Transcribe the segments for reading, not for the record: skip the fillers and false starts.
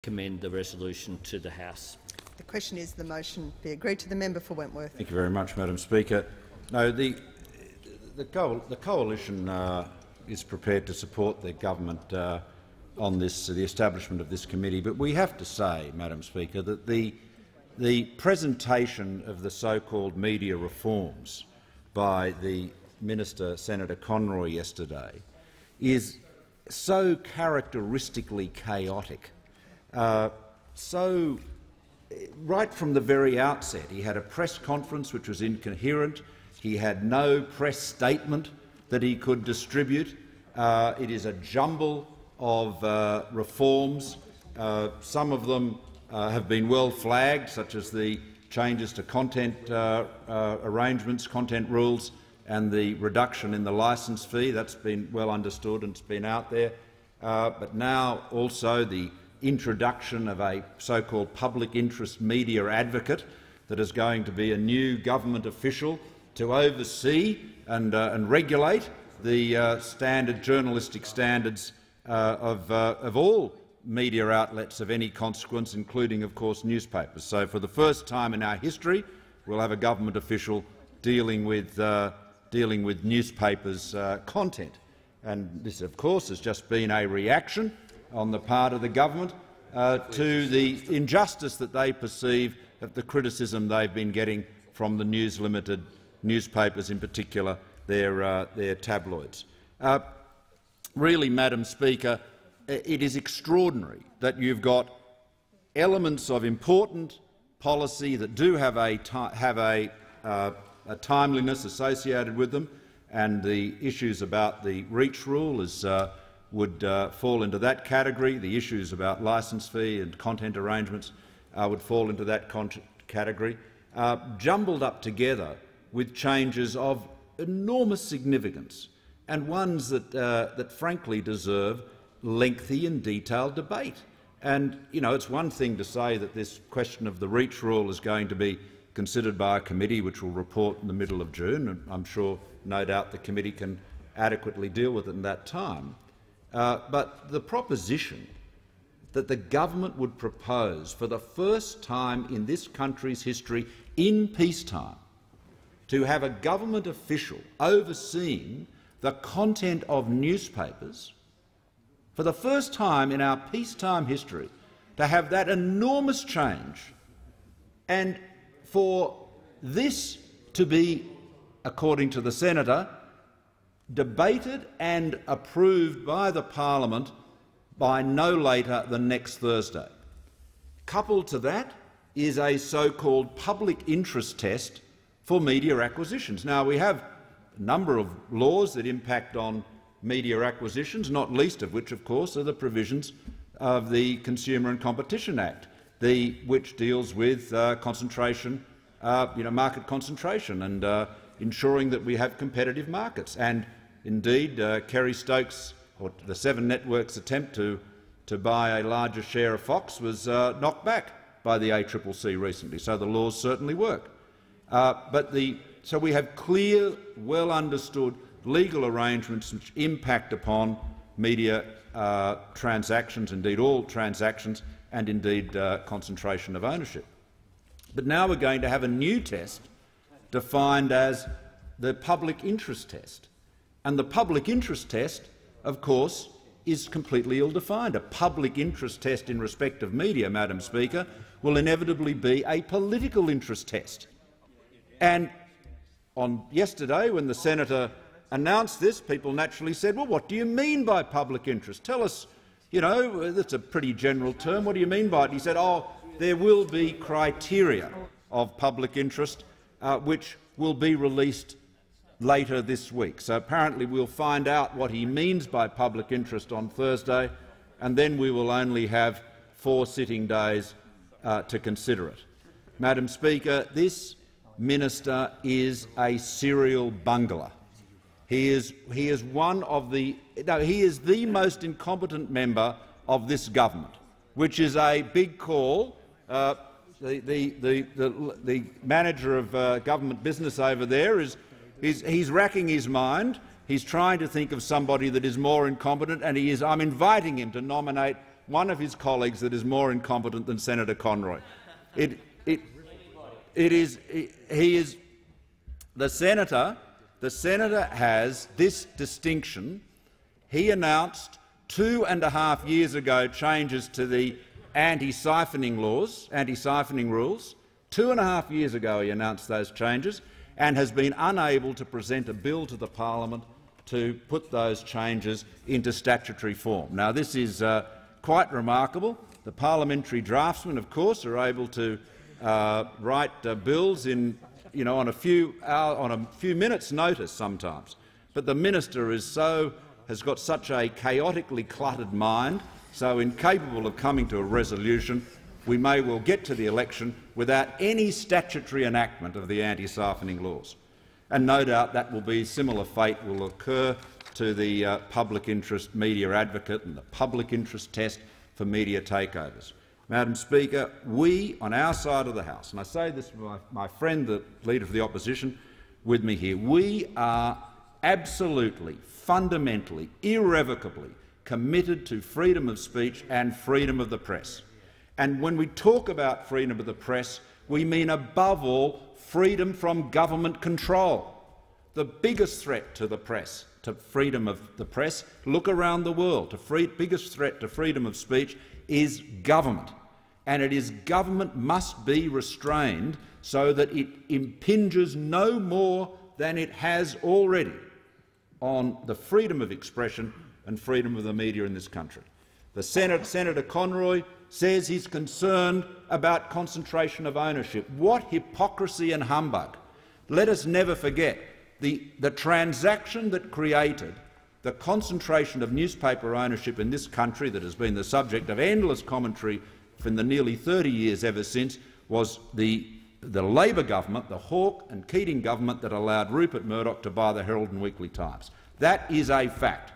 Commend the resolution to the House. The question is the motion be agreed to. The member for Wentworth. Thank you very much, Madam Speaker. No, the coalition is prepared to support the government on this, the establishment of this committee, but we have to say, Madam Speaker, that the presentation of the so-called media reforms by the Minister, Senator Conroy, yesterday is so characteristically chaotic. Right from the very outset, he had a press conference which was incoherent. He had no press statement that he could distribute. It is a jumble of reforms. Some of them have been well flagged, such as the changes to content arrangements, content rules, and the reduction in the licence fee. That's been well understood and it's been out there. But now also the introduction of a so-called public interest media advocate that is going to be a new government official to oversee and regulate the journalistic standards of all media outlets of any consequence, including, of course, newspapers. So, for the first time in our history, we'll have a government official dealing with newspapers' content. And this, of course, has just been a reaction on the part of the government to the injustice that they perceive of the criticism they've been getting from the news-limited newspapers, in particular their tabloids. Really, Madam Speaker, it is extraordinary that you've got elements of important policy that do have a timeliness associated with them, and the issues about the reach rule would fall into that category. The issues about licence fee and content arrangements would fall into that category, jumbled up together with changes of enormous significance and ones that frankly deserve lengthy and detailed debate. And it's one thing to say that this question of the reach rule is going to be considered by a committee which will report in the middle of June, and I'm sure, no doubt, the committee can adequately deal with it in that time. But the proposition that the government would propose for the first time in this country's history in peacetime to have a government official overseeing the content of newspapers, for the first time in our peacetime history, to have that enormous change, and for this to be, according to the senator, debated and approved by the parliament by no later than next Thursday. Coupled to that is a so-called public interest test for media acquisitions. Now, we have a number of laws that impact on media acquisitions, not least of which, of course, are the provisions of the Consumer and Competition Act, which deals with concentration, market concentration, and ensuring that we have competitive markets. And indeed, Kerry Stokes, or the Seven Networks' attempt to buy a larger share of Fox was knocked back by the ACCC recently. So the laws certainly work. So we have clear, well-understood legal arrangements which impact upon media transactions, indeed all transactions, and indeed concentration of ownership. But now we're going to have a new test defined as the public interest test. And the public interest test, of course, is completely ill-defined. A public interest test in respect of media, Madam Speaker, will inevitably be a political interest test. And on yesterday, when the senator announced this, people naturally said, well, what do you mean by public interest? Tell us, that's a pretty general term. What do you mean by it? He said, oh, there will be criteria of public interest which will be released later this week. So apparently we'll find out what he means by public interest on Thursday, and then we will only have 4 sitting days to consider it. Madam Speaker, this minister is a serial bungler. He is the most incompetent member of this government, which is a big call. The manager of government business over there he's racking his mind. He's trying to think of somebody that is more incompetent, and I'm inviting him to nominate one of his colleagues that is more incompetent than Senator Conroy. He is the senator. The senator has this distinction. He announced 2.5 years ago changes to the anti-siphoning rules. 2.5 years ago he announced those changes and has been unable to present a bill to the parliament to put those changes into statutory form. Now, this is quite remarkable. The parliamentary draftsmen, of course, are able to write bills in, on a few minutes' notice sometimes. But the minister has got such a chaotically cluttered mind, so incapable of coming to a resolution, we may well get to the election without any statutory enactment of the anti-siphoning laws. And no doubt that will be similar fate will occur to the public interest media advocate and the public interest test for media takeovers. Madam Speaker, we on our side of the House, and I say this to my friend, the Leader of the Opposition, with me here, we are absolutely, fundamentally, irrevocably committed to freedom of speech and freedom of the press. And when we talk about freedom of the press, we mean above all freedom from government control. The biggest threat to the press, to freedom of the press, look around the world. The biggest threat to freedom of speech is government. And it is government must be restrained so that it impinges no more than it has already on the freedom of expression and freedom of the media in this country. Senator Conroy says he's concerned about concentration of ownership. What hypocrisy and humbug! Let us never forget the transaction that created the concentration of newspaper ownership in this country that has been the subject of endless commentary for the nearly 30 years ever since was the Labor government, the Hawke and Keating government, that allowed Rupert Murdoch to buy the Herald and Weekly Times. That is a fact.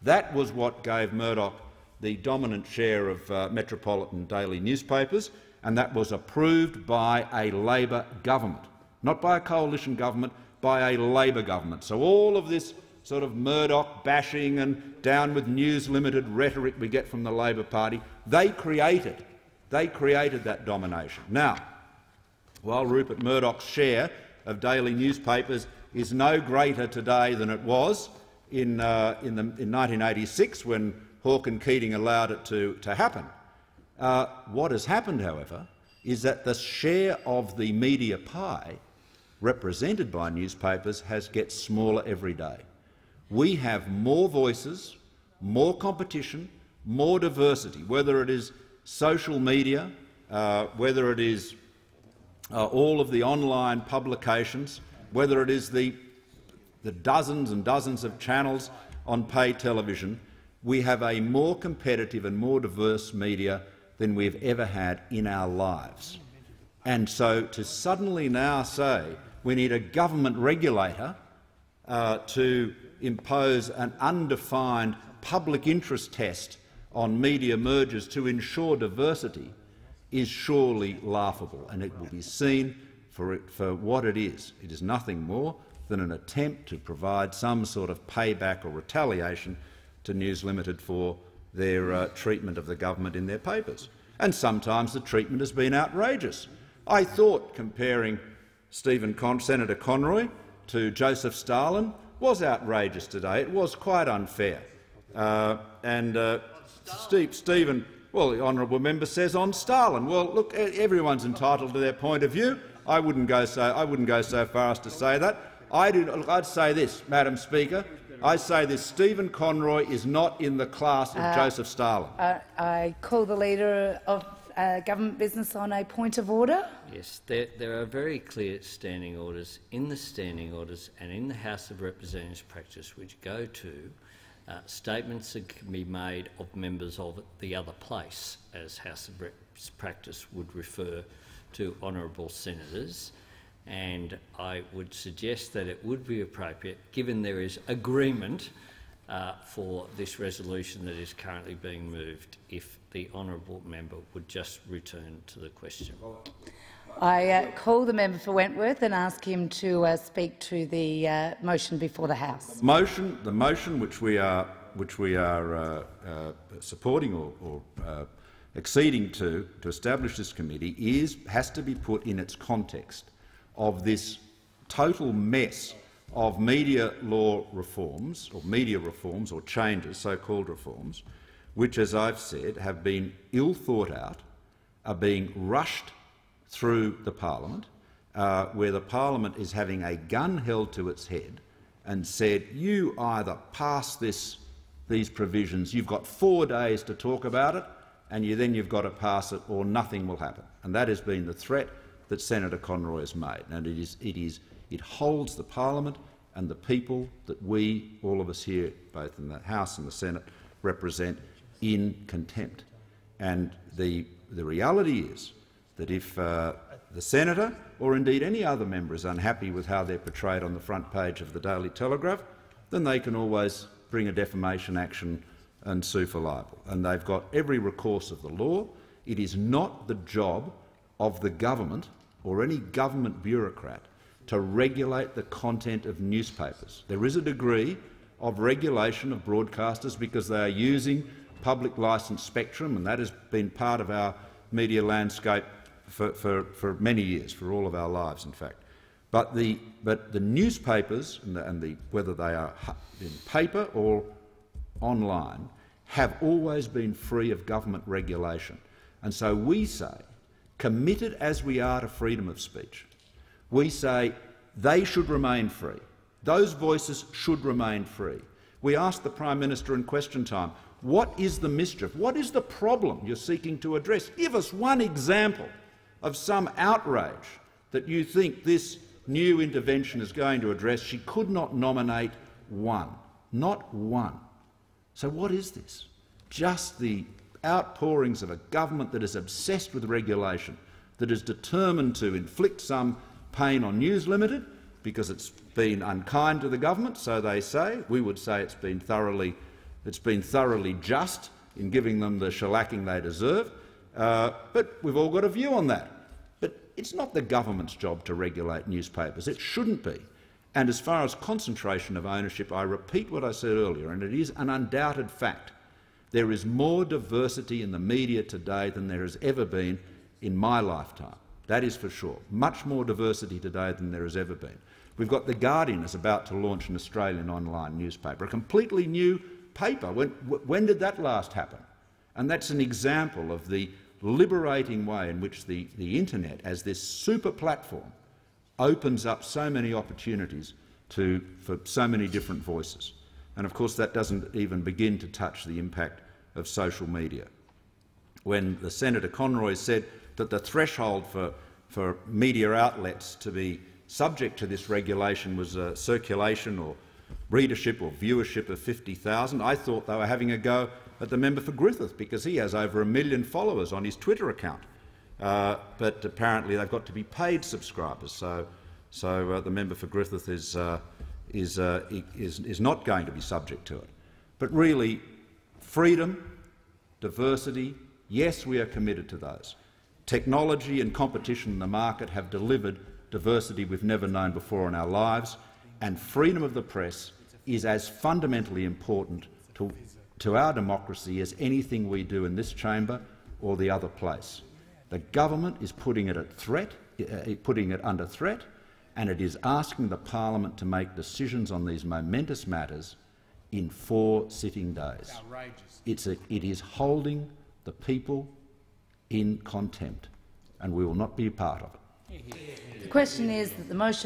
That was what gave Murdoch the dominant share of metropolitan daily newspapers, and that was approved by a Labor government, not by a coalition government, by a Labor government. So all of this sort of Murdoch bashing and down with News Limited rhetoric we get from the Labor Party, they created that domination. Now, while Rupert Murdoch's share of daily newspapers is no greater today than it was in 1986 when Hawke and Keating allowed it to happen. What has happened, however, is that the share of the media pie represented by newspapers gets smaller every day. We have more voices, more competition, more diversity, whether it is social media, whether it is all of the online publications, whether it is the dozens and dozens of channels on paid television. We have a more competitive and more diverse media than we've ever had in our lives. And so to suddenly now say we need a government regulator to impose an undefined public interest test on media mergers to ensure diversity is surely laughable, and it will be seen for what it is. It is nothing more than an attempt to provide some sort of payback or retaliation to News Limited for their treatment of the government in their papers. And sometimes the treatment has been outrageous. I thought comparing Senator Conroy to Joseph Stalin was outrageous today. It was quite unfair. Stephen, well, the honourable member says on Stalin. Well, look, everyone's entitled to their point of view. I wouldn't go so far as to say that. I'd say this, Madam Speaker. I say this: Stephen Conroy is not in the class of Joseph Stalin. I call the Leader of Government Business on a point of order. Yes, there are very clear standing orders in the standing orders and in the House of Representatives practice which go to statements that can be made of members of the other place, as House of Reps practice would refer to honourable senators. And I would suggest that it would be appropriate, given there is agreement for this resolution that is currently being moved, if the honourable member would just return to the question. I call the member for Wentworth and ask him to speak to the motion before the House. The motion which we are supporting or acceding to establish this committee has to be put in its context of this total mess of media law reforms or media reforms or changes, so-called reforms, which, as I've said, have been ill thought out, are being rushed through the parliament, where the parliament is having a gun held to its head and said, you either pass these provisions, you've got 4 days to talk about it, and then you've got to pass it or nothing will happen. And that has been the threat that Senator Conroy has made. And it holds the parliament and the people that we, all of us here, both in the House and the Senate, represent in contempt. And the reality is that if the senator, or indeed any other member, is unhappy with how they're portrayed on the front page of the Daily Telegraph, then they can always bring a defamation action and sue for libel. And they've got every recourse of the law. It is not the job of the government or any government bureaucrat to regulate the content of newspapers. There is a degree of regulation of broadcasters because they are using public licence spectrum, and that has been part of our media landscape for many years, for all of our lives, in fact. But the newspapers, whether they are in paper or online, have always been free of government regulation. And so we say, committed as we are to freedom of speech, we say they should remain free. Those voices should remain free. We asked the Prime Minister in question time, what is the mischief? What is the problem you're seeking to address? Give us one example of some outrage that you think this new intervention is going to address. She could not nominate one. Not one. So what is this? Just the outpourings of a government that is obsessed with regulation, that is determined to inflict some pain on News Limited because it's been unkind to the government, so they say. We would say it's been thoroughly just in giving them the shellacking they deserve. But we've all got a view on that. But it's not the government's job to regulate newspapers. It shouldn't be. And as far as concentration of ownership, I repeat what I said earlier, and it is an undoubted fact. There is more diversity in the media today than there has ever been in my lifetime. That is for sure. Much more diversity today than there has ever been. We've got The Guardian is about to launch an Australian online newspaper, a completely new paper. When did that last happen? And that's an example of the liberating way in which the internet, as this super platform, opens up so many opportunities for so many different voices. And of course that doesn't even begin to touch the impact of social media. When the Senator Conroy said that the threshold for media outlets to be subject to this regulation was circulation or readership or viewership of 50,000, I thought they were having a go at the member for Griffith because he has over 1 million followers on his Twitter account. But apparently they've got to be paid subscribers, so the member for Griffith is not going to be subject to it. But really, freedom, diversity, yes, we are committed to those. Technology and competition in the market have delivered diversity we've never known before in our lives, and freedom of the press is as fundamentally important to our democracy as anything we do in this chamber or the other place. The government is putting it under threat, and it is asking the parliament to make decisions on these momentous matters in 4 sitting days. Outrageous. It is holding the people in contempt, and we will not be a part of it. The question is that the motion